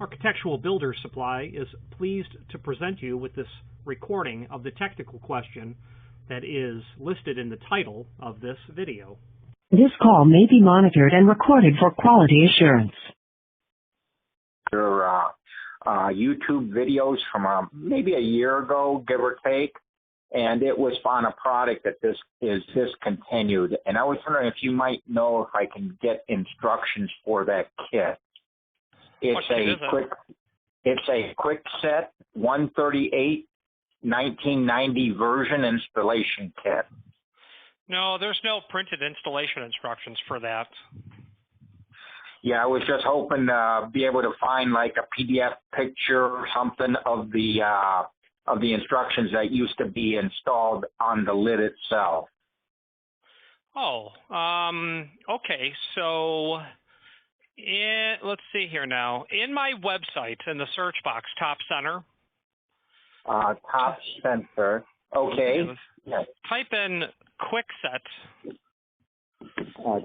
Architectural Builders Supply is pleased to present you with this recording of the technical question that is listed in the title of this video. This call may be monitored and recorded for quality assurance. Your YouTube videos from maybe a year ago, give or take, and it was on a product that this is discontinued. And I was wondering if you might know if I can get instructions for that kit. It's a Kwikset 138 1990 version installation kit. No, there's no printed installation instructions for that. Yeah, I was just hoping to be able to find like a PDF picture or something of the instructions that used to be installed on the lid itself. Oh, okay. So let's see here now. In my website, in the search box, top center. Top center. Okay. Yes. Type in Kwikset.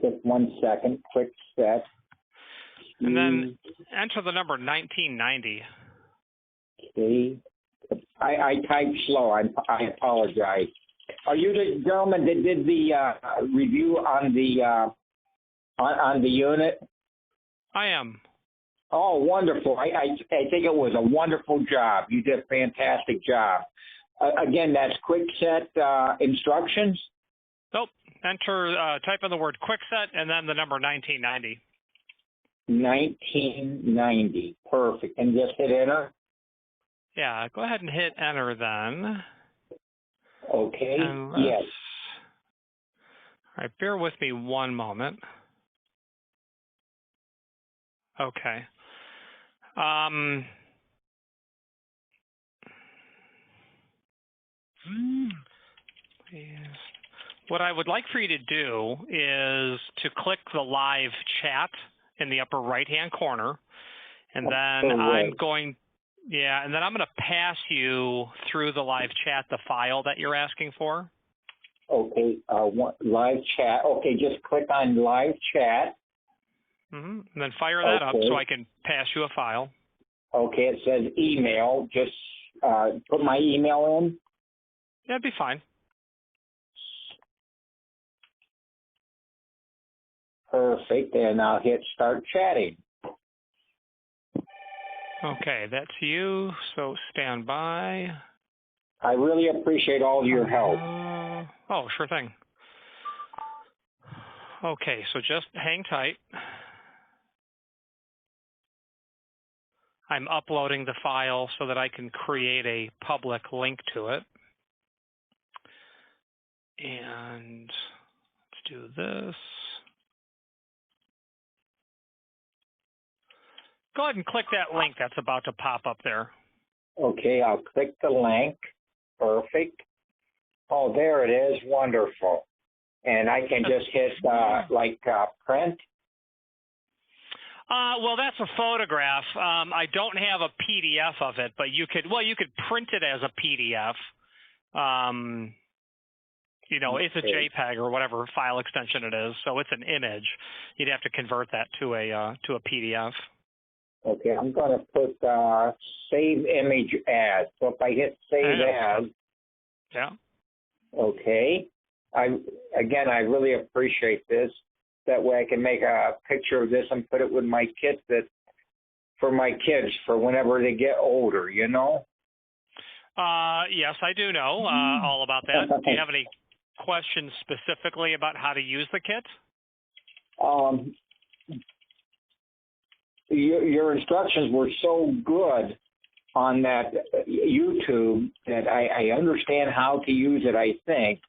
Just 1 second. Kwikset. And then enter the number 1990. Okay. I typed slow. I apologize. Are you the gentleman that did the review on the unit? I am. Oh, wonderful. I think it was a wonderful job. You did a fantastic job. Again, that's Kwikset instructions? Nope. Type in the word Kwikset and then the number 1990. 1990. Perfect. And just hit enter? Yeah, go ahead and hit enter then. Okay, yes. All right, bear with me one moment. Okay. What I would like for you to do is to click the live chat in the upper right-hand corner, and then I'm going to pass you through the live chat the file that you're asking for. Okay, live chat. Okay, just click on live chat. And then fire that up so I can pass you a file. Okay, it says email. Just put my email in. That'd be fine. Perfect, and I'll hit start chatting. Okay, that's you, so stand by. I really appreciate all your help. Oh, sure thing. Okay, so just hang tight. I'm uploading the file so that I can create a public link to it. And let's do this. Go ahead and click that link that's about to pop up there. Okay, I'll click the link. Perfect. Oh, there it is. Wonderful. And I can just hit print. Well, that's a photograph. I don't have a PDF of it, but you could print it as a PDF. It's a JPEG or whatever file extension it is, so it's an image. You'd have to convert that to a PDF. Okay, I'm going to put save image as. So if I hit save as. Yeah. Okay. I really appreciate this. That way I can make a picture of this and put it with my kit for my kids for whenever they get older, you know? Yes, I do know all about that. Do you have any questions specifically about how to use the kit? Your instructions were so good on that YouTube that I understand how to use it, I think.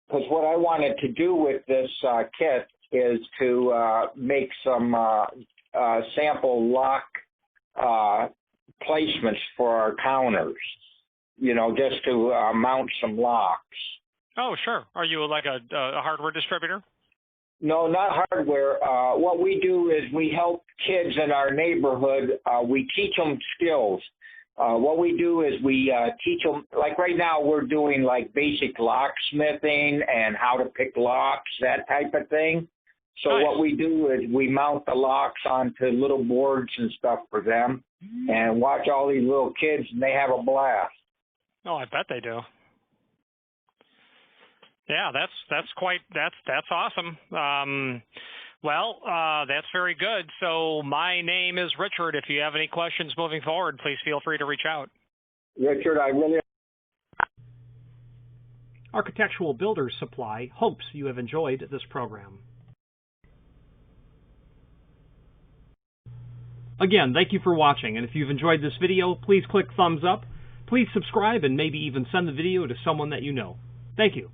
Because what I wanted to do with this kit is to make some sample lock placements for our counters, just to mount some locks. Oh, sure. Are you like a hardware distributor? No, not hardware. What we do is we help kids in our neighborhood. We teach them skills. What we do is we teach them, like right now we're doing like basic locksmithing and how to pick locks, that type of thing. So nice. What we do is we mount the locks onto little boards and stuff for them and watch all these little kids, and they have a blast. Oh, I bet they do. Yeah, that's awesome. Well, that's very good. So my name is Richard. If you have any questions moving forward, please feel free to reach out. Richard, I really... Architectural Builders Supply hopes you have enjoyed this program. Again, thank you for watching, and if you've enjoyed this video, please click thumbs up. Please subscribe and maybe even send the video to someone that you know. Thank you.